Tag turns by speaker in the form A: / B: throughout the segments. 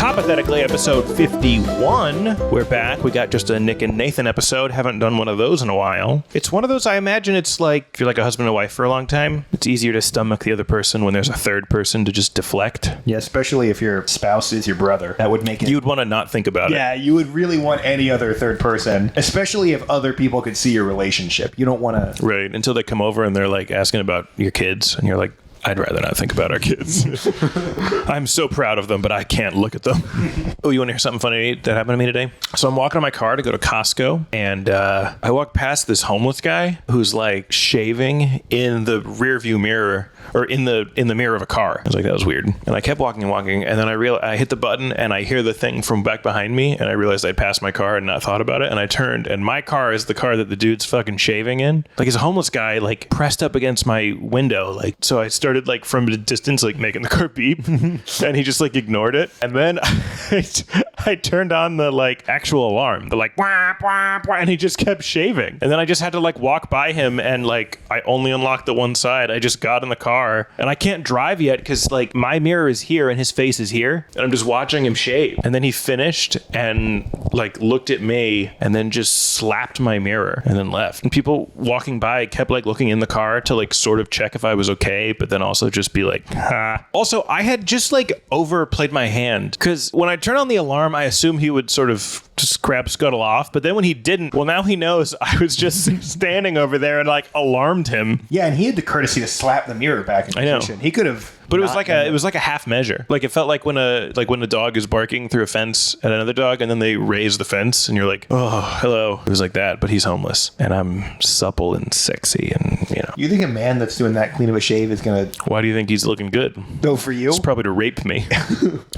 A: Hoppothetically, episode 51. We're back. We got just a Nick and Nathan episode. Haven't done one of those in a while. It's one of those, I imagine it's like, if you're like a husband and wife for a long time, it's easier to stomach the other person when there's a third person to just deflect.
B: Yeah, especially if your spouse is your brother. That would make it...
A: You'd want to not think about it.
B: Yeah, you would really want any other third person, especially if other people could see your relationship. You don't want to...
A: Right, until they come over and they're like asking about your kids, and you're like, I'd rather not think about our kids. I'm so proud of them, but I can't look at them. Oh, you want to hear something funny that happened to me today? So I'm walking in my car to go to Costco, and I walk past this homeless guy who's like shaving in the rear view mirror, or in the mirror of a car. I was like, that was weird. And I kept walking and walking, and then I hit the button, and I hear the thing from back behind me, and I realized I'd passed my car and not thought about it, and I turned, and my car is the car that the dude's fucking shaving in. Like, he's a homeless guy, like, pressed up against my window, like, so I started, like, from a distance, like, making the car beep, and he just, like, ignored it, and then I turned on the, like, actual alarm, the, like, wah, wah, wah, and he just kept shaving, and then I just had to, like, walk by him, and, like, I only unlocked the one side. I just got in the car, and I can't drive yet because like my mirror is here and his face is here, and I'm just watching him shave. And then he finished and like looked at me and then just slapped my mirror and then left. And people walking by kept like looking in the car to like sort of check if I was okay, but then also just be like, ha. Also, I had just like overplayed my hand because when I turn on the alarm, I assume he would sort of just grab scuttle off, but then when he didn't, well, now he knows I was just standing over there and like alarmed him.
B: Yeah, and he had the courtesy to slap the mirror back in position. He could have...
A: But it was like a half measure. Like it felt like when a dog is barking through a fence at another dog, and then they raise the fence, and you're like, oh, hello. It was like that, but he's homeless, and I'm supple and sexy, and you know.
B: You think a man that's doing that clean of a shave is gonna?
A: Why do you think he's looking good?
B: No, for you.
A: It's probably to rape me.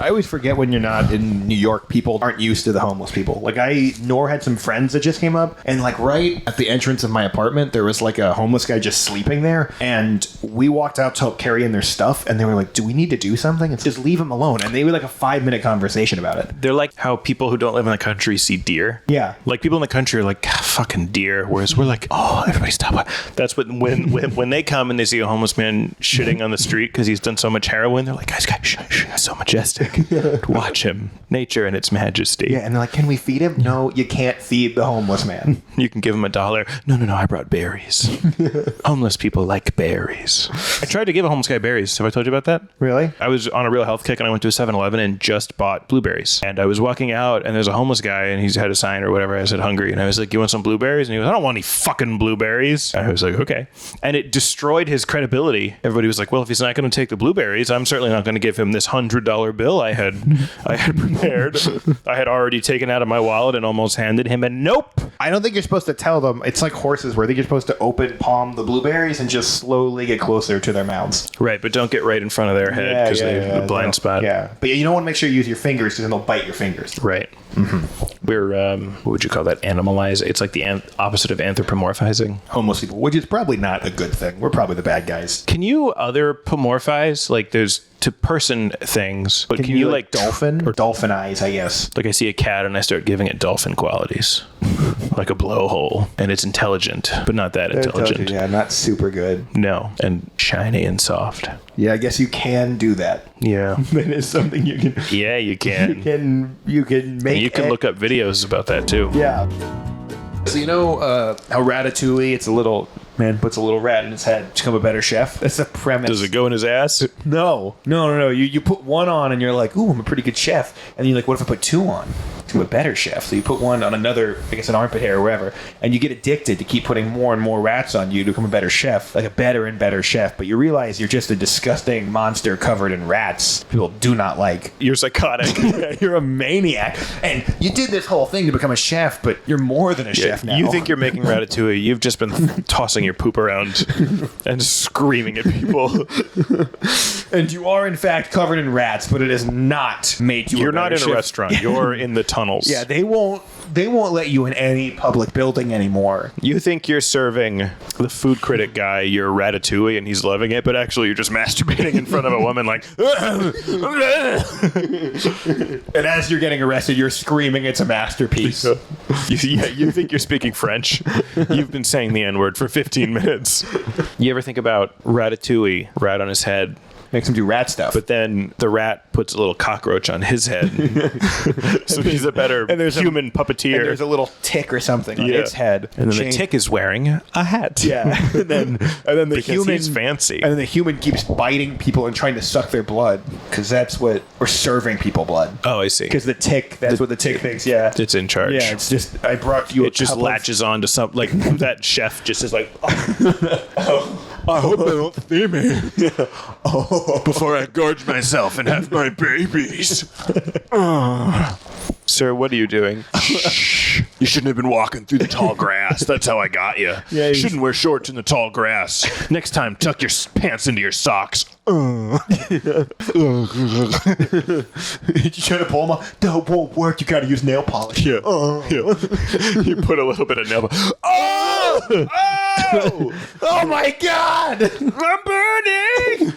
B: I always forget when you're not in New York, people aren't used to the homeless people. Like Nor had some friends that just came up, and like right at the entrance of my apartment, there was like a homeless guy just sleeping there, and we walked out to help carry in their stuff, and they were like, do we need to do something? It's just leave him alone. And they were like a 5-minute conversation about it.
A: They're like how people who don't live in the country see deer.
B: Yeah.
A: Like people in the country are like, fucking deer. Whereas we're like, oh, everybody stop. That's what when they come and they see a homeless man shitting on the street because he's done so much heroin, they're like, guys, shush, he's so majestic. Watch him. Nature in its majesty.
B: Yeah, and they're like, can we feed him? No, you can't feed the homeless man.
A: You can give him $1. No, I brought berries. Homeless people like berries. I tried to give a homeless guy berries. Have I told you about that?
B: Really?
A: I was on a real health kick and I went to a 7-Eleven and just bought blueberries. And I was walking out and there's a homeless guy and he's had a sign or whatever. I said, hungry. And I was like, you want some blueberries? And he goes, I don't want any fucking blueberries. And I was like, okay. And it destroyed his credibility. Everybody was like, well, if he's not going to take the blueberries, I'm certainly not going to give him this $100 bill I had prepared. I had already taken out of my wallet and almost handed him, and nope.
B: I don't think you're supposed to tell them. It's like horses where I think you're supposed to open palm the blueberries and just slowly get closer to their mouths.
A: Right, but don't get right in front of their head because they have a blind spot.
B: Yeah, but you don't want to make sure you use your fingers because then they'll bite your fingers.
A: Right. Mm-hmm. We're, what would you call that? Animalize. It's like the opposite of anthropomorphizing.
B: Homeless people, which is probably not a good thing. We're probably the bad guys.
A: Can you otherpomorphize? Like there's to person things, but can you like
B: dolphin or dolphinize, I guess?
A: Like I see a cat and I start giving it dolphin qualities. Like a blowhole, and it's intelligent, but not that intelligent.
B: Yeah, not super good.
A: No, and shiny and soft.
B: Yeah, I guess you can do that.
A: Yeah,
B: that is something you can.
A: Yeah, you can.
B: You can make.
A: And you can look up videos about that too.
B: Yeah. So you know how Ratatouille? It's a little man puts a little rat in his head to become a better chef. That's the premise.
A: Does it go in his ass?
B: No. You put one on and you're like, ooh, I'm a pretty good chef. And then you're like, what if I put two on? To a better chef. So you put one on another, I guess an armpit hair or wherever, and you get addicted to keep putting more and more rats on you to become a better chef, like a better and better chef. But you realize you're just a disgusting monster covered in rats. People do not like.
A: You're psychotic.
B: You're a maniac. And you did this whole thing to become a chef, but you're more than a chef now.
A: You think you're making Ratatouille. You've just been tossing your poop around and screaming at people.
B: And you are in fact covered in rats, but it has not made you
A: You're
B: a better
A: not in
B: chef.
A: a restaurant. You're in the tunnels.
B: Yeah, they won't let you in any public building anymore.
A: You think you're serving the food critic guy your Ratatouille and he's loving it, but actually you're just masturbating in front of a woman like
B: and as you're getting arrested, you're screaming it's a masterpiece.
A: You think you're speaking French. You've been saying the N-word for 15 minutes. You ever think about Ratatouille, rat on his head,
B: Makes him do rat stuff.
A: But then the rat puts a little cockroach on his head. So he's a better human puppeteer.
B: And there's a little tick or something on its head.
A: And then the tick is wearing a hat.
B: Yeah. and then the
A: because
B: human
A: he's fancy.
B: And then the human keeps biting people and trying to suck their blood because that's what we're serving people blood.
A: Oh, I see.
B: Because the tick, that's what the tick thinks. Yeah,
A: it's in charge.
B: Yeah, it's just I brought you.
A: It just latches on to something like that. Chef just is like, I hope they don't see me before I gorge myself and have my babies. Sir, what are you doing? Shh. You shouldn't have been walking through the tall grass. That's how I got you.
B: Yeah,
A: you shouldn't wear shorts in the tall grass. Next time, tuck your pants into your socks.
B: You try to pull them off. That won't work. You got to use nail polish.
A: Yeah. You put a little bit of nail polish. Oh!
B: Oh my God!
A: I'm burning!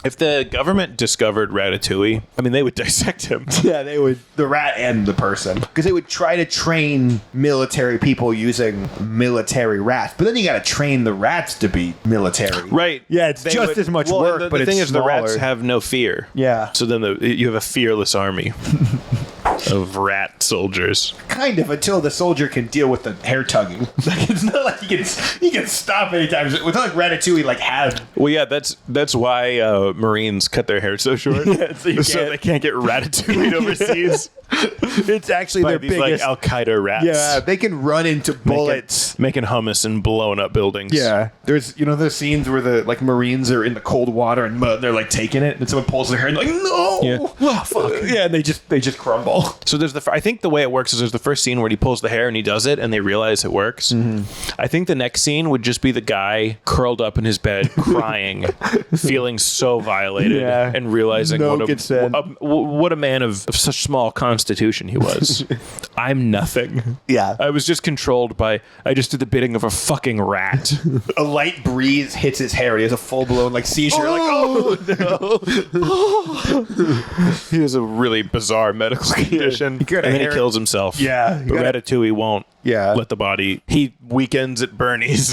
A: If the government discovered Ratatouille, I mean, they would dissect him.
B: Yeah, they would. The rat and the person. Because they would try to train military people using military rats. But then you got to train the rats to be military.
A: Right.
B: Yeah, it's just as much work, but
A: the thing
B: it's
A: is, the
B: smaller.
A: rats have no fear.
B: Yeah.
A: So then you have a fearless army of rat soldiers.
B: Kind of, until the soldier can deal with the hair tugging. Like, it's not like he can stop anytime. It's not like Ratatouille had.
A: Well, yeah, that's why Marines cut their hair so short. So they can't get ratatouille overseas.
B: It's actually
A: By
B: their
A: these
B: biggest.
A: like Al Qaeda rats.
B: Yeah, they can run into bullets.
A: Making hummus and blowing up buildings.
B: Yeah, there's those scenes where the like Marines are in the cold water and mud. They're like taking it, and someone pulls their hair and like no.
A: Yeah.
B: Oh, fuck. Yeah, and they just crumble.
A: So there's I think the way it works is there's the first scene where he pulls the hair and he does it and they realize it works. Mm-hmm. I think the next scene would just be the guy curled up in his bed crying, feeling so violated, and realizing what a man of such small constitution he was. I'm nothing.
B: Yeah.
A: I was just controlled by, I just did the bidding of a fucking rat.
B: A light breeze hits his hair. He has a full blown like seizure.
A: He has a really bizarre medical condition. And then he kills himself.
B: Yeah.
A: But Ratatouille won't let the body. He weekends at Bernie's.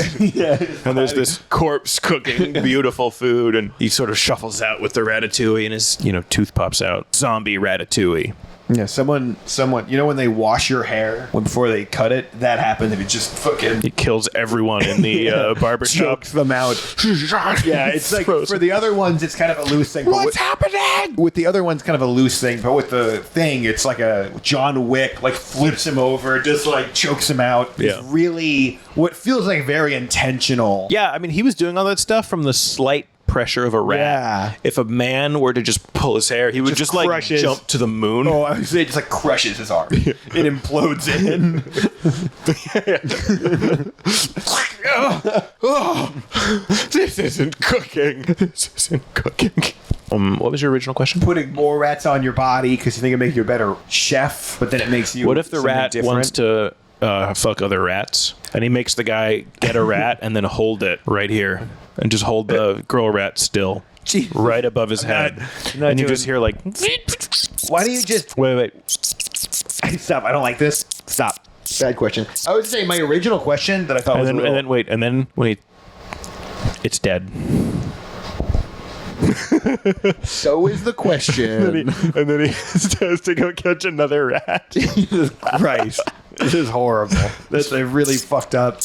A: And there's this corpse cooking beautiful food. And he sort of shuffles out with the Ratatouille and his, tooth pops out. Zombie Ratatouille.
B: Yeah, someone, when they wash your hair before they cut it, that happens if it just fucking...
A: It kills everyone in the barbershop.
B: Chokes them out. Yeah, it's like, for the other ones, it's kind of a loose thing.
A: What's happening?
B: With the other ones, kind of a loose thing, but with the thing, it's like a John Wick, like flips him over, just like chokes him out.
A: Yeah.
B: It's really, what feels like very intentional.
A: Yeah, I mean, he was doing all that stuff from the slight pressure of a rat.
B: Yeah.
A: If a man were to just pull his hair, he would just like
B: crushes.
A: jump to the moon.
B: Oh, I would say it just like crushes his arm. It implodes in.
A: This isn't cooking. This isn't cooking. What was your original question?
B: Putting more rats on your body because you think it makes you a better chef, but then it makes you.
A: What if the
B: something
A: rat
B: different?
A: wants to fuck other rats, and he makes the guy get a rat and then hold it right here, and just hold the girl rat still, right above his head, and you just hear like.
B: Why do you just
A: Wait.
B: stop? I don't like this. Stop. Bad question. I would say my original question that I thought
A: And
B: was
A: then,
B: a little...
A: and then when it's dead.
B: So is the question.
A: and then he has to go catch another rat.
B: Jesus Christ. This is horrible. That's really fucked up.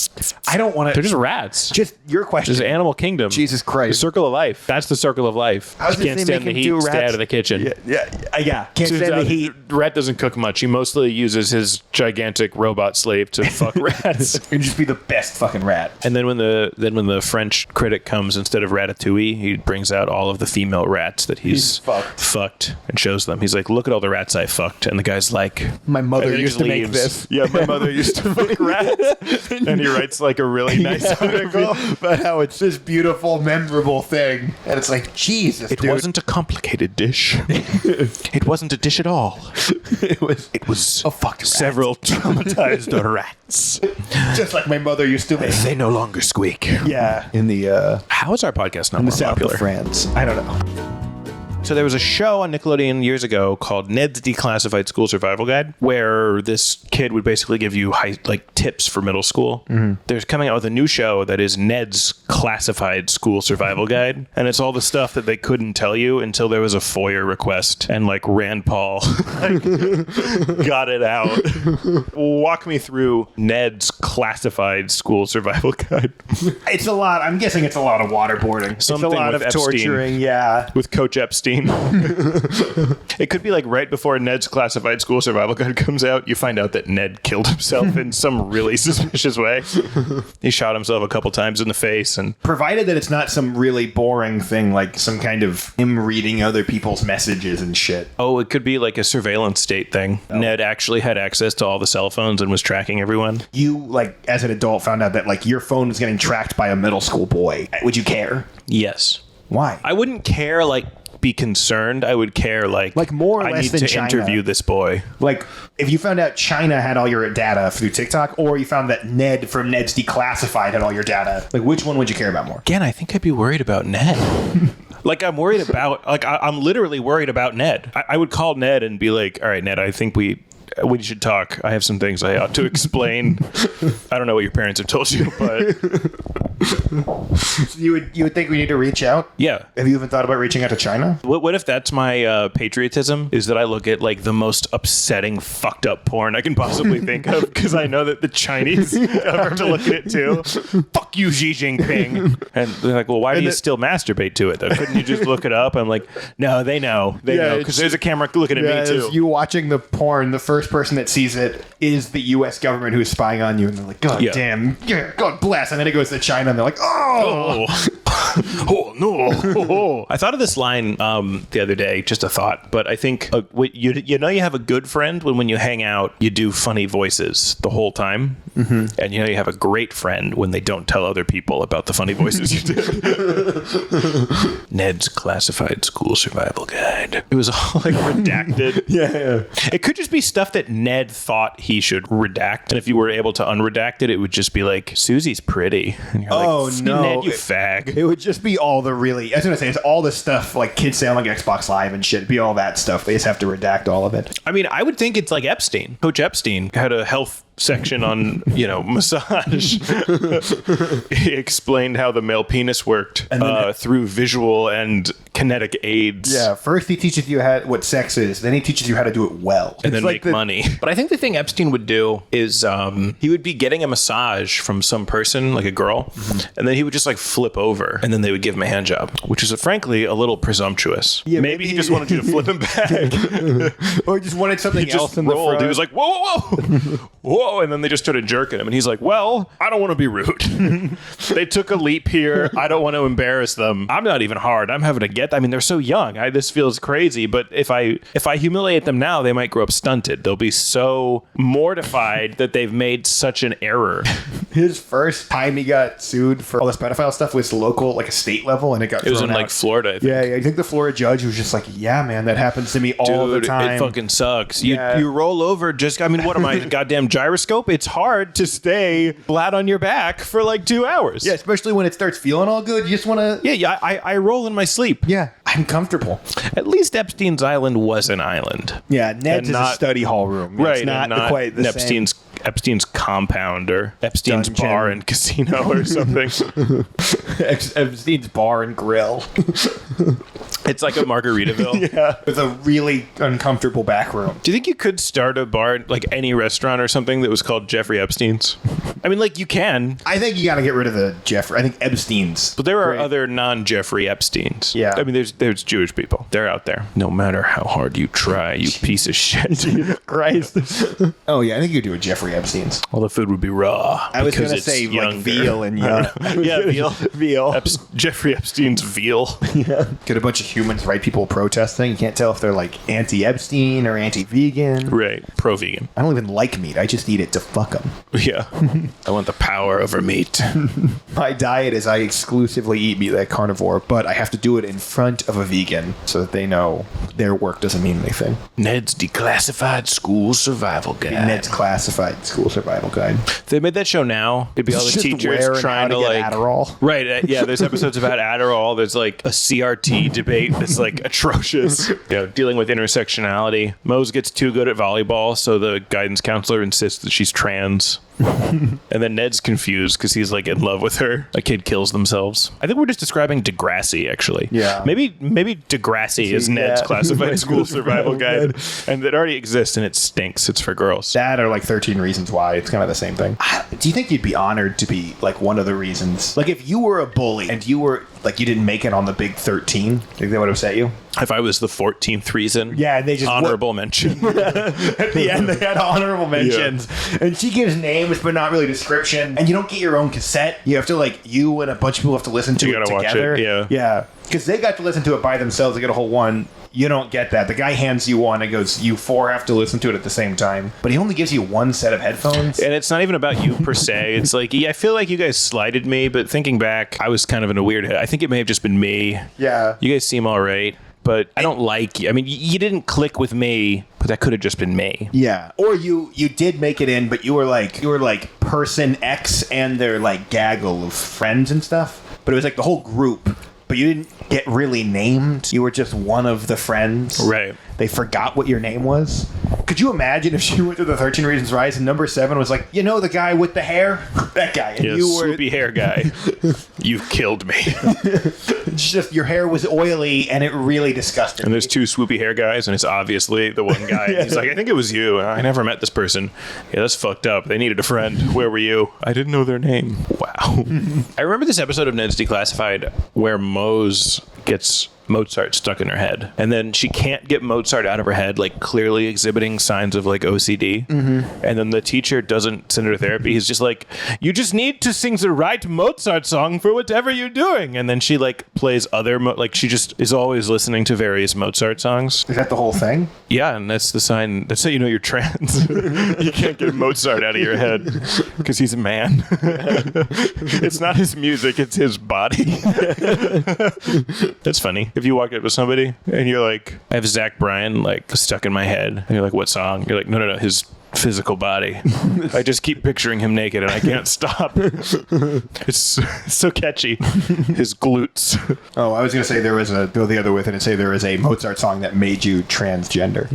B: I don't want to...
A: They're just rats.
B: Just your question.
A: Just animal kingdom.
B: Jesus
A: The
B: Christ.
A: circle of life. That's the circle of life.
B: How's
A: You
B: this
A: can't
B: thing
A: stand the
B: making
A: heat.
B: two
A: Stay
B: rats?
A: out of the kitchen.
B: Yeah. Can't stand the heat.
A: Rat doesn't cook much. He mostly uses his gigantic robot slave to fuck rats.
B: It'd just be the best fucking rat.
A: And then when the French critic comes, instead of Ratatouille, he brings out all of the female rats that he's fucked and shows them. He's like, look at all the rats I fucked. And the guy's like,
B: My mother
A: and then he
B: used
A: just
B: to make
A: leaves.
B: this.
A: Yeah, my mother used to fuck rats. And he writes like a really nice article.
B: But how it's this beautiful, memorable thing. And it's like, Jesus,
A: It
B: dude.
A: wasn't a complicated dish. It wasn't a dish at all.
B: It was
A: A fucked several traumatized rats.
B: just like my mother used to make.
A: They no longer squeak.
B: Yeah. In the
A: How is our podcast not
B: in the
A: more
B: south
A: popular?
B: of France. I don't know.
A: So there was a show on Nickelodeon years ago called Ned's Declassified School Survival Guide, where this kid would basically give you tips for middle school. There's coming out with a new show that is Ned's Classified School Survival Guide, and it's all the stuff that they couldn't tell you until there was a FOIA request, and Rand Paul got it out. Walk me through Ned's Classified School Survival Guide.
B: It's a lot. I'm guessing it's a lot of waterboarding.
A: Something
B: it's a lot
A: with
B: of
A: Epstein.
B: torturing. Yeah.
A: With Coach Epstein. It could be right before Ned's Classified School Survival Guide comes out, you find out that Ned killed himself in some really suspicious way. He shot himself a couple times in the face. And
B: provided that it's not some really boring thing, like some kind of him reading other people's messages and shit.
A: Oh, it could be a surveillance state thing. Oh. Ned actually had access to all the cell phones and was tracking everyone.
B: You, as an adult, found out that, your phone was getting tracked by a middle school boy. Would you care?
A: Yes.
B: Why?
A: I wouldn't care, be concerned. I would care,
B: more or less
A: I need
B: than
A: to
B: China.
A: interview this boy.
B: If you found out China had all your data through TikTok, or you found that Ned from Ned's Declassified had all your data, which one would you care about more?
A: Again, I think I'd be worried about Ned. I'm worried about, I'm literally worried about Ned. I would call Ned and be like, all right, Ned, I think we should talk. I have some things I ought to explain. I don't know what your parents have told you, but...
B: You would think we need to reach out?
A: Yeah.
B: Have you even thought about reaching out to China?
A: What if that's my patriotism, is that I look at the most upsetting, fucked up porn I can possibly think of, because I know that the Chinese have to look at it too. Fuck you, Xi Jinping. And they're like, well, why do you still masturbate to it, though? Couldn't you just look it up? I'm like, no, they know. They know, because there's a camera looking at me too.
B: You watching the porn, the first person that sees it is the U.S. government who's spying on you, and they're like, God damn, God bless. And then it goes to China, and they're like, oh no. I
A: thought of this line the other day, just a thought, but I think you have a good friend when you hang out, you do funny voices the whole time, and you have a great friend when they don't tell other people about the funny voices you did. Ned's Classified School Survival Guide. It was all redacted.
B: Yeah.
A: It could just be stuff that Ned thought he should redact, and if you were able to unredact it, it would just be Susie's pretty. And you're
B: no,
A: Ned, you fag.
B: It would just be all the really, I was gonna say, it's all the stuff kids say on Xbox Live and shit. It'd be all that stuff. They just have to redact all of it.
A: I mean, I would think it's Epstein. Coach Epstein had a health section on massage. He explained how the male penis worked through visual and kinetic aids.
B: Yeah, first he teaches you what sex is, then he teaches you how to do it well,
A: and then make money. But I think the thing Epstein would do is he would be getting a massage from some person, like a girl, and then he would just flip over, and then they would give him a hand job, which is frankly a little presumptuous. Yeah, maybe he just wanted you to flip him back,
B: or just wanted something else in the front.
A: He was like, whoa, whoa, whoa. Whoa, and then they just started jerking him, and he's like, well, I don't want to be rude. They took a leap here. I don't want to embarrass them. I'm not even hard. I'm having to get, they're so young. This feels crazy, but if I humiliate them now, they might grow up stunted. They'll be so mortified that they've made such an error.
B: His first time he got sued for all this pedophile stuff was local, a state level, and it was in
A: Florida, I think.
B: Yeah, I think the Florida judge was just yeah, man, that happens to me all the time.
A: It fucking sucks. You roll over, what am I, goddamn gyroscope? It's hard to stay flat on your back for 2 hours.
B: Yeah, especially when it starts feeling all good. You just want to...
A: Yeah, I roll in my sleep.
B: Yeah, I'm comfortable.
A: At least Epstein's island was an island.
B: Yeah, Ned's is a study hall room.
A: Right,
B: it's not quite the same.
A: Epstein's compound or Epstein's Dungeon. Bar and casino or something.
B: Epstein's bar and grill.
A: It's like a Margaritaville.
B: Yeah. With a really uncomfortable back room.
A: Do you think you could start a bar, any restaurant or something that was called Jeffrey Epstein's? You can.
B: I think you got to get rid of the Jeffrey. I think Epstein's.
A: But there are other non-Jeffrey Epsteins.
B: Yeah.
A: There's Jewish people. They're out there. No matter how hard you try, you piece of shit.
B: Jesus Christ. Oh, yeah. I think you do a Jeffrey Epstein's.
A: All the food would be raw.
B: I was going to say veal and
A: yeah, veal. Jeffrey Epstein's veal.
B: Yeah. Get a bunch of humans, right? People protesting. You can't tell if they're anti-Epstein or anti-vegan.
A: Right. Pro-vegan.
B: I don't even like meat. I just eat it to fuck them.
A: Yeah. I want the power over meat.
B: My diet is I exclusively eat meat like carnivore, but I have to do it in front of a vegan so that they know their work doesn't mean anything.
A: Ned's Declassified School Survival Guide.
B: Ned's Classified School Survival Guide.
A: If they made that show now, it'd be all the teachers trying to
B: get Adderall.
A: Right. Yeah. There's episodes about Adderall. There's a CRT debate date is like atrocious. Dealing with intersectionality. Mose gets too good at volleyball, so the guidance counselor insists that she's trans. And then Ned's confused because he's like in love with her. A kid kills themselves. I think we're just describing Degrassi, actually.
B: Yeah.
A: Maybe Degrassi is Ned's classified school survival guide, and it already exists and it stinks. It's for girls.
B: That or like 13 Reasons Why. It's kind of the same thing. Do you think you'd be honored to be like one of the reasons? Like if you were a bully and you were like you didn't make it on the big 13, think that would upset you?
A: If I was the 14th reason,
B: yeah, they just
A: honorable mention.
B: At the end, they had honorable mentions, and she gives names but not really description. And you don't get your own cassette. You have to like you and a bunch of people have to listen to it together.
A: Watch it,
B: yeah, because they got to listen to it by themselves. They get a whole one. You don't get that. The guy hands you one and goes, you four have to listen to it at the same time. But he only gives you one set of headphones.
A: And it's not even about you per se. It's like, I feel like you guys slighted me, but thinking back, I was kind of in a weird head. I think it may have just been me.
B: Yeah.
A: You guys seem all right, but I don't like you. I mean, you didn't click with me, but that could have just been me.
B: Yeah. Or you did make it in, but you were like person X and their like gaggle of friends and stuff. But it was like the whole group. But you didn't get really named. You were just one of the friends.
A: Right.
B: They forgot what your name was. Could you imagine if she went to the 13 Reasons Why and number 7 was like, you know the guy with the hair? That guy. And you were
A: swoopy hair guy. You've killed me.
B: It's just your hair was oily and it really disgusted
A: me. And there's 2 swoopy hair guys and it's obviously the one guy. Yeah. He's like, I think it was you. I never met this person. Yeah, that's fucked up. They needed a friend. Where were you? I didn't know their name. Wow. I remember this episode of Ned's Declassified where Mose gets Mozart stuck in her head, and then she can't get Mozart out of her head, like clearly exhibiting signs of like OCD. And then the teacher doesn't send her to therapy. He's just like, you just need to sing the right Mozart song for whatever you're doing. And then she like plays other like she just is always listening to various Mozart songs.
B: Is that the whole thing?
A: Yeah, and that's the sign. That's how you know you're trans. You can't get Mozart out of your head because he's a man. It's not his music, it's his body. That's funny. If you walk up to somebody and you're like, I have Zach Bryan like stuck in my head, and you're like, what song? You're like, no, his physical body. I just keep picturing him naked and I can't stop. It's so catchy. His glutes.
B: Oh, I was gonna say there was go the other way and say there is a Mozart song that made you transgender.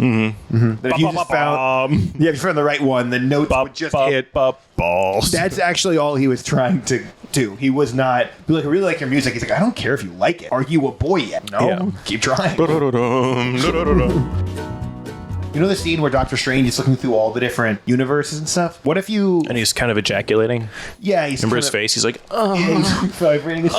B: That if you just found, if you found the right one, the notes would just hit
A: balls.
B: That's actually all he was trying to do. He was not be like, I really like your music. He's like, I don't care if you like it. Are you a boy yet? No. Keep trying. You know the scene where Dr. Strange is looking through all the different universes and stuff? What if you...
A: And he's kind of ejaculating?
B: Yeah, he's
A: remember his face? He's like, oh.
B: Yeah, he's vibrating his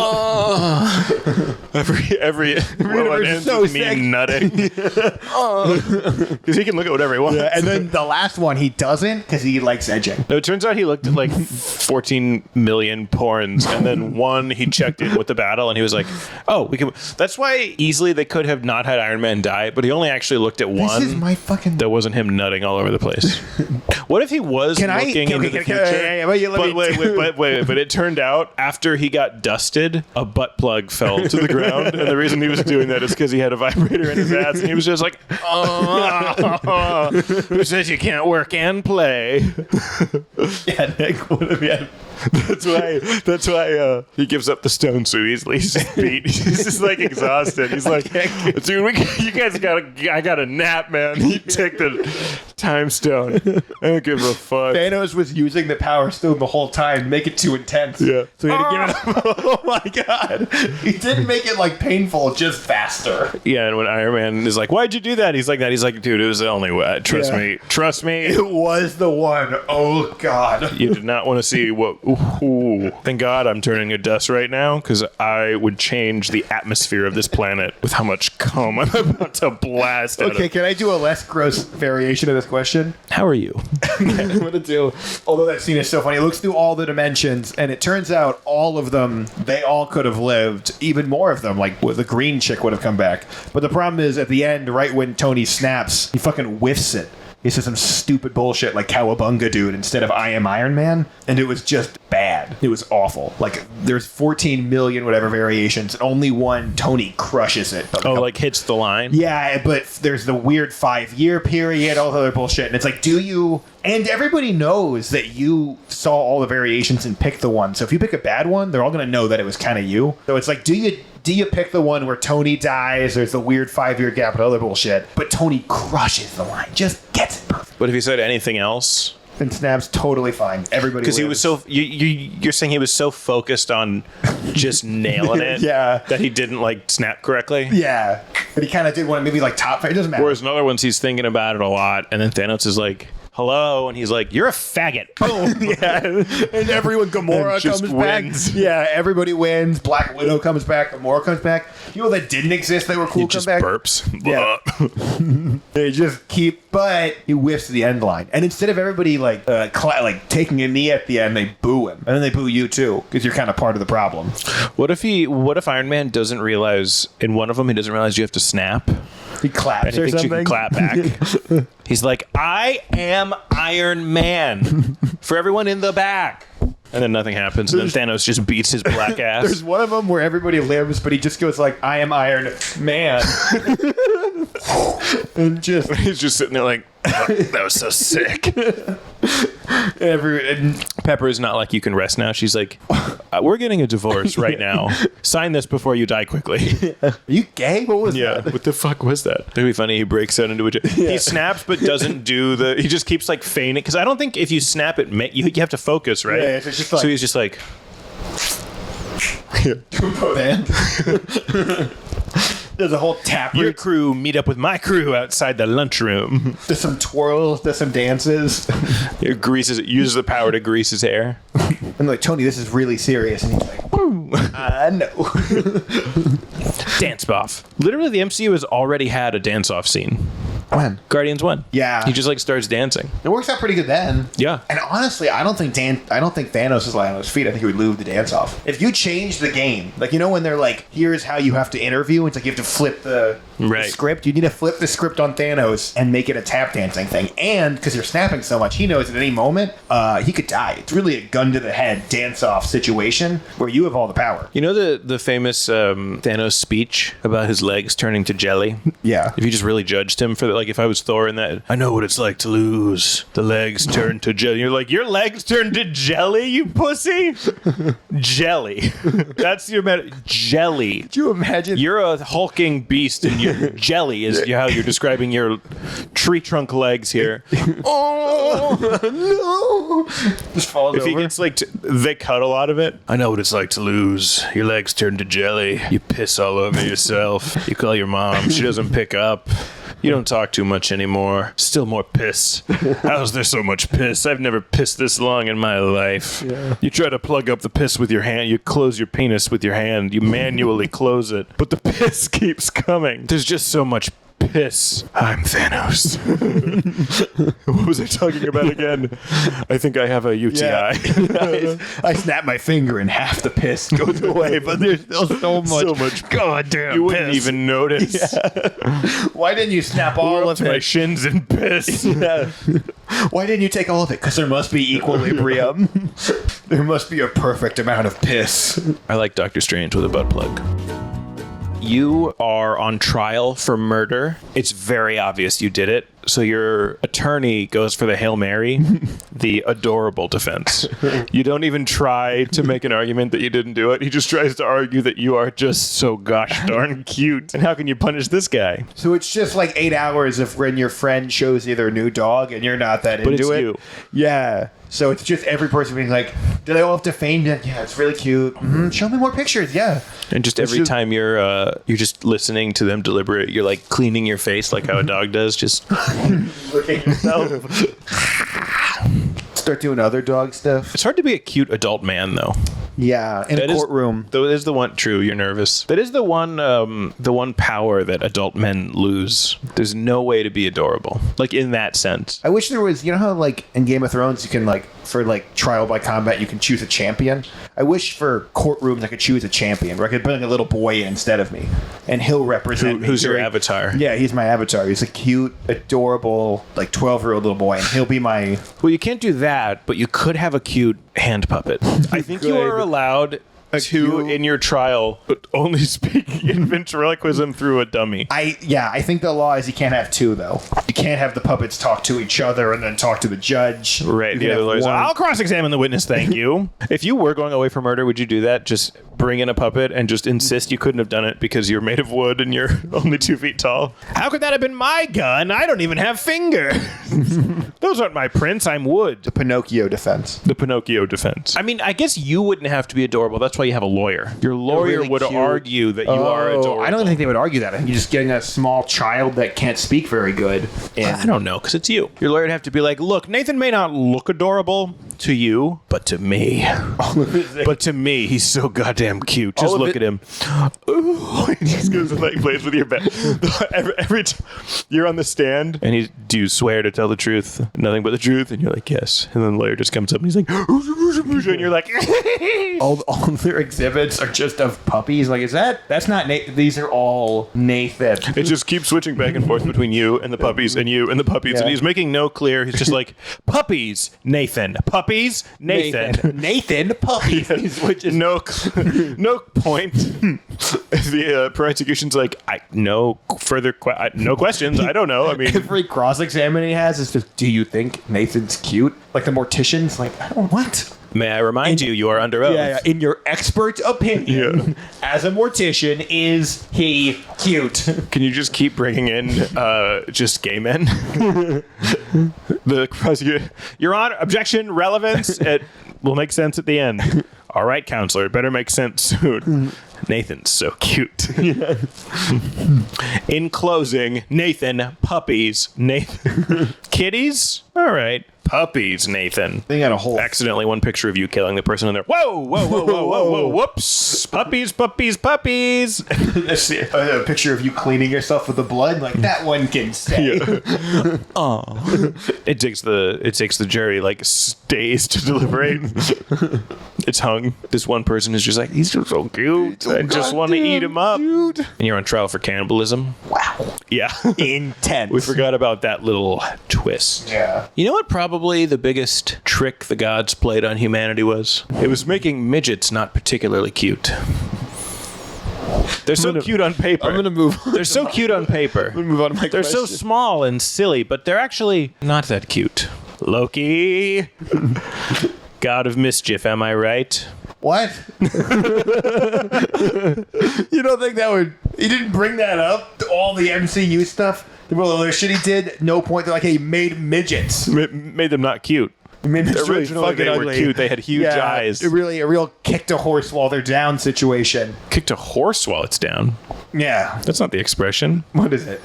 A: Every one ends so with me nutting. Because he can look at whatever he wants.
B: Yeah, and then the last one, he doesn't because he likes edging.
A: No, it turns out he looked at like 14 million porns, and then one he checked in with the battle, and he was like, oh, we can... That's why easily they could have not had Iron Man die, but he only actually looked at one.
B: This is my fucking...
A: That wasn't him nutting all over the place. What if he was looking into the future? But it turned out after he got dusted, a butt plug fell to the ground, and the reason he was doing that is because he had a vibrator in his ass, and he was just like, who says you can't work and play?
B: Yeah, Nick, what if he had...
A: That's why he gives up the stone so easily. He's just beat. He's just like exhausted. He's like, dude, you guys I got a nap, man. He took the time stone. I don't give a fuck.
B: Thanos was using the power stone the whole time to make it too intense.
A: Yeah.
B: So he had to give it up. Oh my god. He didn't make it like painful, just faster.
A: Yeah, and when Iron Man is like, why'd you do that? He's like, dude, it was the only way. Trust me.
B: It was the one. Oh god.
A: You did not want to see what... Ooh. Thank God I'm turning to dust right now, because I would change the atmosphere of this planet with how much cum I'm about to blast out
B: Okay, can I do a less gross variation of this question?
A: How are you?
B: I'm going to do, although that scene is so funny, it looks through all the dimensions, and it turns out all of them, they all could have lived, even more of them, like the green chick would have come back. But the problem is, at the end, right when Tony snaps, he fucking whiffs it. He says some stupid bullshit like Cowabunga dude instead of I am Iron Man, and it was just bad. bad. It was awful. Like, there's 14 million whatever variations, and only one Tony crushes it. But
A: like hits the line?
B: Yeah, but there's the weird 5-year period, all the other bullshit, and it's like, do you... And everybody knows that you saw all the variations and picked the one. So if you pick a bad one, they're all going to know that it was kind of you. So it's like, do you pick the one where Tony dies? There's the weird 5-year gap and other bullshit. But Tony crushes the line. Just gets it perfect.
A: But if he said anything else...
B: And Snap's totally fine. Everybody
A: Because he was so... You're saying he was so focused on just nailing it
B: Yeah.
A: that he didn't, like, snap correctly?
B: Yeah. But he kind of did one, maybe like top 5. It doesn't matter.
A: Whereas in other ones, he's thinking about it a lot, and then Thanos is like... Hello, and he's like, "You're a faggot." Boom.
B: Yeah, and everyone, Gamora comes
A: wins.
B: back. Yeah, everybody wins. Black Widow comes back. Gamora comes back. People that didn't exist that were cool
A: He
B: come
A: just
B: back.
A: burps.
B: Yeah. They just keep, but he whiffs the end line. And instead of everybody like taking a knee at the end, they boo him, and then they boo you too because you're kind of part of the problem.
A: What if Iron Man doesn't realize in one of them he doesn't realize you have to snap?
B: He claps
A: And he
B: or
A: thinks
B: something.
A: you can clap back. He's like, "I am Iron Man." For everyone in the back. And then nothing happens, and then Thanos just beats his black ass.
B: There's one of them where everybody lives, but he just goes like, "I am Iron Man," and just
A: He's just sitting there like, "Oh, that was so sick."
B: and
A: Pepper is not like, "You can rest now." She's like, "We're getting a divorce right now. Sign this before you die quickly."
B: Are you gay? What was
A: Yeah,
B: that?
A: what the fuck was that? It'd be funny. He breaks out into a. He snaps, but doesn't do the. He just keeps like feigning because I don't think if you snap it, you have to focus, right?
B: Yeah, it's just like-
A: so he's just like.
B: There's a whole tap.
A: Your crew meet up with my crew outside the lunchroom.
B: There's some twirls. There's some dances.
A: It uses the power to grease his hair.
B: And like, Tony, this is really serious. And he's like, no.
A: Dance off. Literally, the MCU has already had a dance off scene.
B: When?
A: Guardians 1.
B: Yeah.
A: He just like starts dancing.
B: It works out pretty good then.
A: Yeah.
B: And honestly, I don't think Thanos is lying on his feet. I think he would lose the dance off. If you change the game, like, you know when they're like, here's how you have to interview, it's like you have to flip the script. You need to flip the script on Thanos and make it a tap dancing thing. And because you're snapping so much, he knows at any moment he could die. It's really a gun to the head dance off situation where you have all the power.
A: You know the famous Thanos speech about his legs turning to jelly?
B: Yeah.
A: If you just really judged him for that, like if I was Thor in that, I know what it's like to lose. The legs turn to jelly. You're like, your legs turn to jelly, you pussy? Jelly. That's your jelly.
B: Could you imagine?
A: You're a hulking beast, and your jelly is how you're describing your tree trunk legs here.
B: Oh no! Just falls
A: If
B: over.
A: he gets like, they cut a lot of it. I know what it's like to lose. Your legs turn to jelly. You piss all over yourself. You call your mom. She doesn't pick up. You don't talk too much anymore. Still more piss. How is there so much piss? I've never pissed this long in my life.
B: Yeah.
A: You try to plug up the piss with your hand. You close your penis with your hand. You manually close it. But the piss keeps coming. There's just so much piss. I'm Thanos. What was I talking about again? I think I have a UTI.
B: Yeah. I snap my finger and half the piss goes away, but there's still so much.
A: So much.
B: Goddamn
A: You wouldn't
B: piss.
A: even notice.
B: Why didn't you snap all
A: Up
B: of
A: to my
B: it?
A: shins in piss.
B: Yeah. Why didn't you take all of it? Because there must be equilibrium. There must be a perfect amount of piss.
A: I like Dr. Strange with a butt plug. You are on trial for murder. It's very obvious you did it. So your attorney goes for the Hail Mary, the adorable defense. You don't even try to make an argument that you didn't do it. He just tries to argue that you are just so gosh darn cute. And how can you punish this guy?
B: So it's just like 8 hours of when your friend shows you their new dog and you're not that into
A: But it's
B: it.
A: you.
B: Yeah. So it's just every person being like, do they all have to feign that? Yeah, it's really cute. Show me more pictures. Yeah.
A: And just every time you're just listening to them deliberate, you're like cleaning your face like how a dog does. Just
B: Look at yourself. Start doing other dog stuff.
A: it's hard to be a cute adult man though.
B: Yeah, in
A: That
B: a
A: is-
B: courtroom.
A: That is the one. True, you're nervous. That is the one power that adult men lose. There's no way to be adorable, like in that sense.
B: I wish there was, you know how like in Game of Thrones you can like for like trial by combat, you can choose a champion. I wish for courtrooms I could choose a champion where I could bring a little boy in instead of me, and he'll represent me.
A: Who's your avatar?
B: Yeah, he's my avatar. He's a cute, adorable, like 12-year-old little boy, and he'll be my.
A: Well, you can't do that, but you could have a cute hand puppet. I think you are allowed to, in your trial, but only speak in ventriloquism through a dummy.
B: I think the law is you can't have two, though. You can't have the puppets talk to each other and then talk to the judge.
A: Right. The other lawyer's like, I'll cross-examine the witness, thank you. If you were going away for murder, would you do that? Just bring in a puppet and just insist you couldn't have done it because you're made of wood and you're only 2 feet tall? How could that have been my gun? I don't even have fingers. Those aren't my prints. I'm wood.
B: The Pinocchio defense.
A: The Pinocchio defense. I mean, I guess you wouldn't have to be adorable. That's why you have a lawyer. Your lawyer
B: really
A: would
B: cute.
A: argue that you are adorable.
B: I don't think they would argue that. I think you're just getting a small child that can't speak very good.
A: I don't know, because it's you. Your lawyer would have to be like, look, Nathan may not look adorable to you, but to me. But to me, he's so goddamn cute. Just look at him. Ooh, he just goes and like plays with your bed. Every time you're on the stand, and do you swear to tell the truth? Nothing but the truth? And you're like, yes. And then the lawyer just comes up and he's like, and you're like,
B: all their exhibits are just of puppies. Like, that's not Nathan. These are all Nathan.
A: It just keeps switching back and forth between you and the puppies and you and the puppies. Yeah. And he's making no clear. He's just like, puppies, Nathan. Puppies, Nathan.
B: Nathan, puppies.
A: Yeah. Which is no point. The prosecution's like, no further no questions. I don't know. I mean,
B: every cross-examine he has is just, do you think Nathan's cute? Like the mortician's like, I don't what?
A: May I remind you are under oath.
B: Yeah, in your expert opinion, as a mortician, is he cute?
A: Can you just keep bringing in just gay men? The prosecutor, Your Honor, objection, relevance. It will make sense at the end. All right, counselor, it better make sense soon. Nathan's so cute. In closing, Nathan, puppies, Nathan. Kitties? All right. Puppies, Nathan.
B: They got a whole...
A: Accidentally one picture of you killing the person in there. Whoa, whoa, whoa, whoa, whoa, whoa, whoops. Puppies, puppies, puppies.
B: A picture of you cleaning yourself with the blood. Like, that one can stay.
A: Yeah. Oh. It takes the jury, like, days to deliberate. It's hung. This one person is just like, he's just so cute. I just want to eat him up. Dude. And you're on trial for cannibalism.
B: Wow.
A: Yeah.
B: Intense.
A: We forgot about that little twist.
B: Yeah.
A: You know what probably the biggest trick the gods played on humanity was? It was making midgets not particularly cute. They're so cute on paper.
B: I'm going to move on.
A: They're so cute on paper.
B: I'm going to move on to my
A: They're
B: question.
A: so small and silly, but they're actually not that cute. Loki. God of mischief, am I right?
B: What? You don't think that would... He didn't bring that up? All the MCU stuff? The real other shit he did? No point. They're like, hey, he made midgets.
A: Made them not cute.
B: I mean,
A: originally they were cute. They had huge eyes.
B: Really, a real kicked a horse while they're down situation.
A: Kicked a horse while it's down?
B: Yeah.
A: That's not the expression.
B: What is it?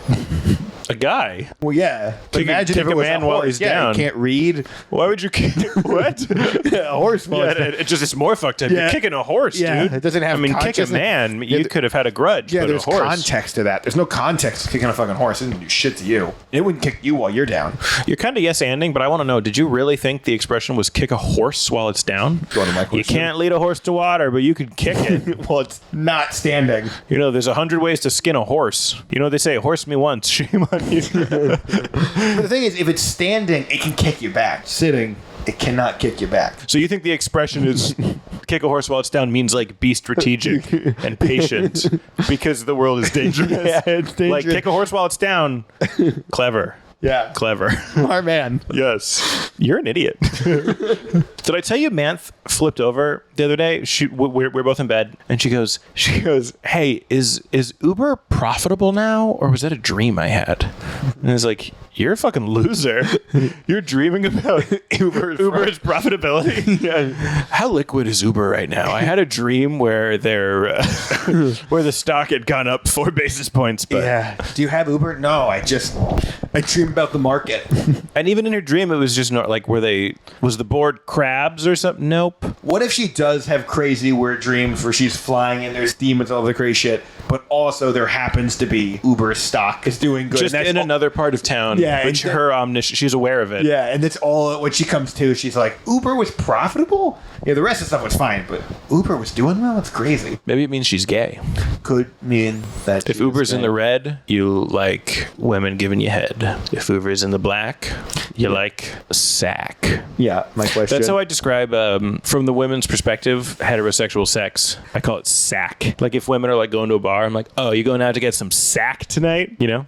A: A guy.
B: Well, yeah.
A: Imagine kick if it was a man while he's down.
B: He can't read.
A: Why would you kick... What?
B: A horse while
A: it's more fucked up. You're kicking a horse, dude.
B: It doesn't have
A: kick a man. You could have had a grudge, but
B: there's
A: a horse.
B: context to that. There's no context to kicking a fucking horse. It doesn't do shit to you. It wouldn't kick you while you're down.
A: You're kind of yes-anding, but I want to know, did you really think the expression was kick a horse while it's down?
B: You
A: can't lead a horse to water, but you could kick it.
B: Well, it's not standing.
A: You know, there's 100 ways to skin a horse. You know, they say, horse me once, shame on you.
B: But the thing is, if it's standing, it can kick you back. Sitting, it cannot kick you back.
A: So you think the expression is kick a horse while it's down means like be strategic and patient because the world is dangerous.
B: Yeah, it's dangerous.
A: Like kick a horse while it's down. Clever.
B: Yeah.
A: Clever.
B: Our man.
A: Yes. You're an idiot. Did I tell you Manth flipped over the other day? We're both in bed, and she goes, hey, is Uber profitable now, or was that a dream I had? And I was like, you're a fucking loser. You're dreaming about Uber's profitability. Yeah. How liquid is Uber right now? I had a dream where where the stock had gone up 4 basis points. But
B: yeah. Do you have Uber? No, I dream about the market.
A: And even in her dream, it was just not like, was the board crabs or something? Nope.
B: What if she does have crazy weird dreams where she's flying and there's demons, all the crazy shit, but also there happens to be Uber stock is doing good.
A: Just
B: and that's
A: in
B: all-
A: another part of town,
B: Yeah,
A: which
B: and
A: her she's aware of it.
B: Yeah, and that's all when she comes to, she's like, Uber was profitable? Yeah, the rest of the stuff was fine, but Uber was doing well? It's crazy.
A: Maybe it means she's gay.
B: Could mean that
A: If Uber's in the red, you like women giving you head. If Uber's in the black, you like sack.
B: Yeah, my question.
A: That's how I describe, from the women's perspective, heterosexual sex. I call it sack. Like if women are like going to a bar, I'm like, oh, you going out to get some sack tonight? You know?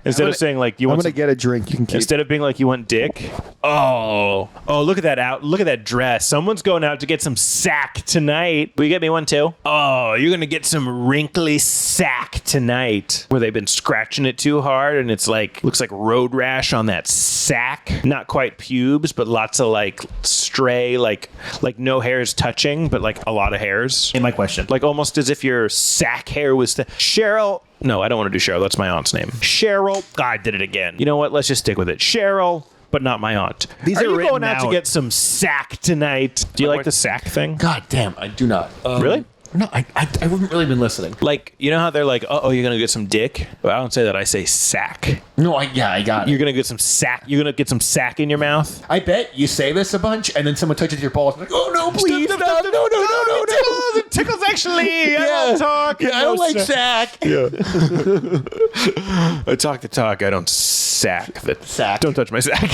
A: Instead of saying like you want
B: get a drink. You can keep.
A: Instead of being like you want dick. Oh, look at that look at that dress. Someone's going out to get some sack tonight. Will you get me one too? Oh, you're gonna get some wrinkly sack tonight. Where they've been scratching it too hard and it's like looks like road rash on that sack. Not quite pubes, but lots of like stray, like no hairs touching, but like a lot of hairs.
B: In my question.
A: Like almost as if your sack hair was Cheryl. No, I don't want to do Cheryl. That's my aunt's name. Cheryl. God, I did it again. You know what? Let's just stick with it. Cheryl, but not my aunt.
B: These
A: are
B: are
A: you
B: written
A: going out to
B: out.
A: get some sack tonight? Do you like the sack thing?
B: God damn, I do not.
A: Really?
B: No, I haven't really been listening.
A: Like, you know how they're like, oh, you're going to get some dick? Well, I don't say that. I say sack.
B: No, I got it.
A: You're going to get some sack. You're going to get some sack in your mouth?
B: I bet you say this a bunch, and then someone touches your balls. Like, oh no, please,
A: Stop,
B: no.
A: It tickles actually. I don't talk.
B: Yeah, I don't like sack.
A: Yeah. I talk the talk. I don't sack the
B: Sack.
A: Don't touch my sack.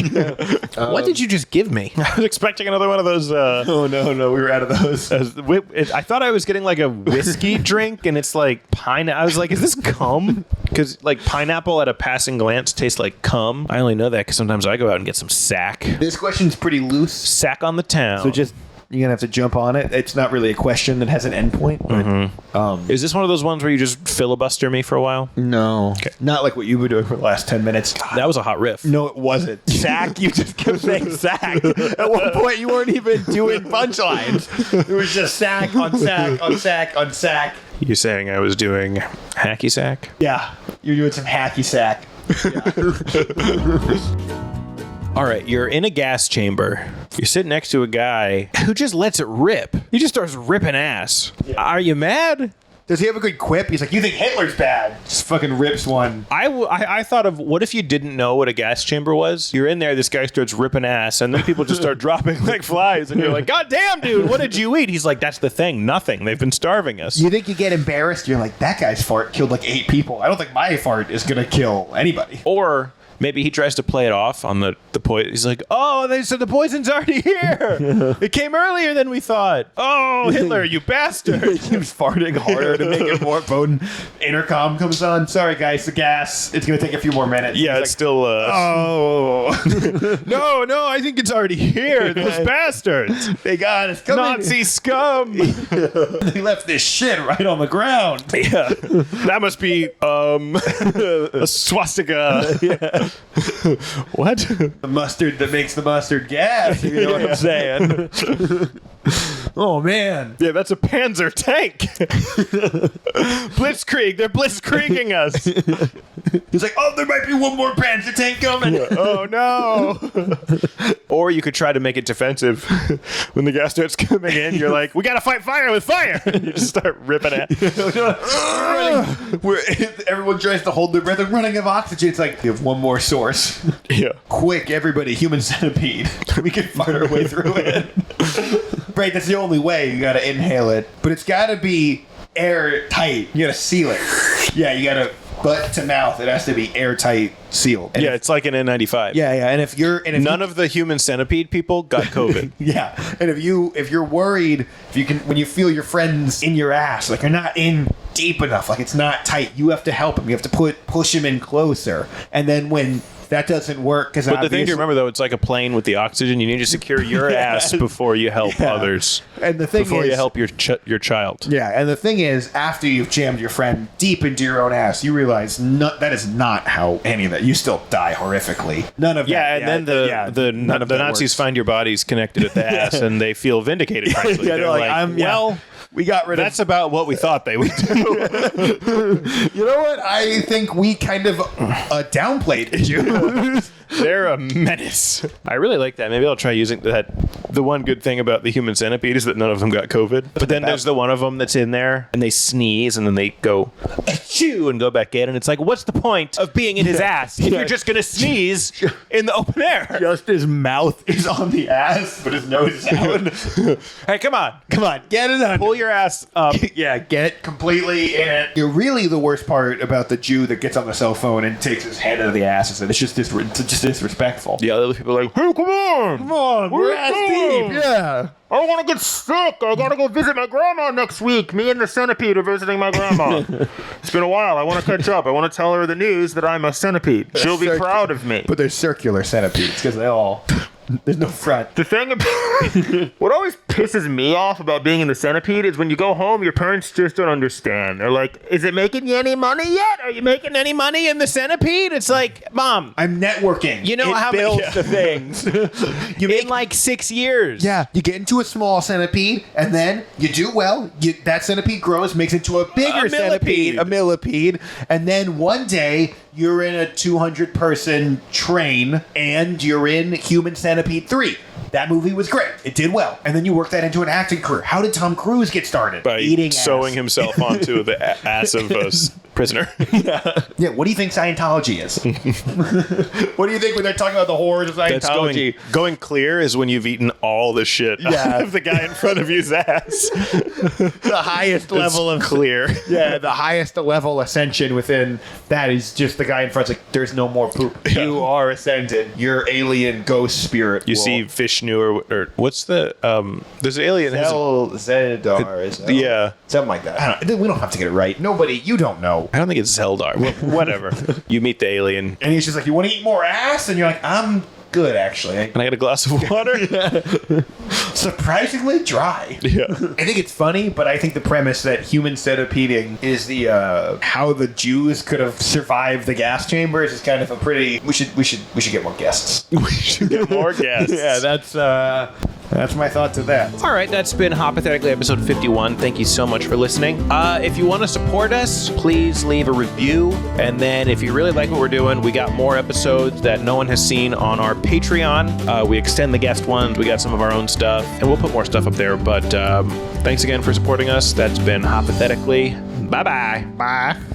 A: What did you just give me? I was expecting another one of those.
B: Oh no, we were out of those.
A: I thought I was getting like a whiskey drink, and it's like pine. I was like, is this cum? Because like pineapple at a passing glance tastes like cum. I only know that because sometimes I go out and get some sack.
B: This question's pretty loose,
A: Sack on the town.
B: so just you're gonna have to jump on it. It's not really a question that has an endpoint. But,
A: Is this one of those ones where you just filibuster me for a while?
B: no, not like what you were doing for the last 10 minutes.
A: That was a hot riff.
B: No, it wasn't. Sack, you just kept saying sack. At one point, you weren't even doing punchlines. It was just sack on sack on sack on sack.
A: You saying I was doing hacky sack?
B: Yeah, you're doing some hacky sack.
A: All right, you're in a gas chamber. You're sitting next to a guy who just lets it rip. He just starts ripping ass. Are you mad?
B: Does he have a good quip? He's like, you think Hitler's bad? Just fucking rips one.
A: I thought of what if you didn't know what a gas chamber was? You're in there, this guy starts ripping ass, and then people just start dropping like flies, and you're like, God damn, dude, what did you eat? He's like, that's the thing, nothing. They've been starving us.
B: You think you get embarrassed? You're like, that guy's fart killed like 8 people. I don't think my fart is gonna kill anybody.
A: Or maybe he tries to play it off on the poison. He's like, oh, they said the poison's already here. It came earlier than we thought. Oh, Hitler, you bastard.
B: He keeps farting harder to make it more potent. Intercom comes on. Sorry, guys, the gas. It's gonna take a few more minutes.
A: Yeah,
B: He's
A: it's still.
B: oh,
A: No, I think it's already here. Those bastards.
B: they got us coming.
A: Nazi scum.
B: They left this shit right on the ground.
A: Yeah. That must be a swastika. What?
B: The mustard that makes the mustard gas. You know what I'm saying? Oh man.
A: Yeah, that's a Panzer tank. Blitzkrieg. They're blitzkrieging us.
B: He's like, oh, there might be one more Panzer tank coming.
A: Oh no. Or you could try to make it defensive. When the gas starts coming in, you're like, we gotta fight fire with fire. And you just start ripping it.
B: Everyone tries to hold their breath. They're running out of oxygen. It's like, you have one more source.
A: Yeah.
B: Quick, everybody, human centipede. We can fight our way through it. Right, that's the only way. You gotta inhale it. But it's gotta be airtight. You gotta seal it. Yeah, you gotta butt to mouth. It has to be airtight sealed. And
A: Yeah, it's like an N95.
B: yeah. And if
A: None of the human centipede people got COVID.
B: yeah, and if you're worried, if you can, when you feel your friends in your ass, like you're not in deep enough, like it's not tight, you have to help them. You have to push them in closer, and then when that doesn't work, because
A: But the thing to remember, though, it's like a plane with the oxygen. You need to secure your ass before you help others.
B: And the thing
A: before
B: is,
A: you help your child.
B: yeah, and the thing is, after you've jammed your friend deep into your own ass, you realize that is not how any of that. You still die horrifically. None of that.
A: Yeah, and then the Nazis find your bodies connected at the ass, and they feel vindicated. Frankly,
B: Yeah, they're like, We got rid of.
A: That's about what we thought they would do.
B: You know what? I think we kind of downplayed the Jews.
A: They're a menace. I really like that. Maybe I'll try using that. The one good thing about the human centipede is that none of them got COVID. But then there's the one of them that's in there and they sneeze and then they go achoo and go back in. And it's like, what's the point of being in his ass if you're just going to sneeze in the open air?
B: Just his mouth is on the ass, but his nose is out.
A: Hey, come on.
B: Get it on.
A: Pull your ass up.
B: Yeah, get it completely in it. You're really the worst part about the Jew that gets on the cell phone and takes his head out of the ass. Is that it's just disrespectful.
A: The other people are like, hey, come on,
B: we're ass deep. Yeah.
A: I don't want to get sick. I gotta go visit my grandma next week. Me and the centipede are visiting my grandma. It's been a while. I want to catch up. I want to tell her the news that I'm a centipede. She'll be proud of me.
B: But they're circular centipedes because they all... There's no front.
A: The thing about what always pisses me off about being in the centipede is when you go home, your parents just don't understand. They're like, is it making you any money yet? Are you making any money in the centipede? It's like, Mom,
B: I'm networking.
A: You know how
B: builds the things.
A: You make like 6 years.
B: Yeah, you get into a small centipede, and then you do well. That centipede grows, makes it into a bigger centipede, a millipede, and then one day you're in a 200-person train, and you're in Human Centipede 3. That movie was great. It did well. And then you work that into an acting career. How did Tom Cruise get started?
A: By
B: eating
A: sewing himself onto the ass of a prisoner.
B: Yeah, what do you think Scientology is? What do you think when they're talking about the horrors of Scientology?
A: Going clear is when you've eaten all the shit out of the guy in front of you's ass.
B: The highest level of
A: clear.
B: Yeah, the highest level ascension within that is just the guy in front's like, there's no more poop. Yeah. You are ascended. Your alien ghost spirit.
A: You see Vishnu or what's the there's an alien
B: Zeldar is that?
A: Yeah,
B: something like that. I don't, we don't have to get it right. Nobody, you don't know.
A: I don't think it's Zeldar. Whatever. You meet the alien
B: and he's just like, you want to eat more ass? And you're like, I'm good actually.
A: Can I get a glass of water?
B: Surprisingly dry.
A: Yeah.
B: I think it's funny, but I think the premise that human centipeding is the how the Jews could have survived the gas chambers is kind of a pretty. We should get more guests.
A: We should get more guests.
B: Yeah, that's my thought to that.
A: All right, that's been Hoppothetically episode 51. Thank you so much for listening. If you want to support us, please leave a review. And then if you really like what we're doing, we got more episodes that no one has seen on our Patreon. We extend the guest ones. We got some of our own stuff. And we'll put more stuff up there. But thanks again for supporting us. That's been Hoppothetically. Bye-bye.
B: Bye.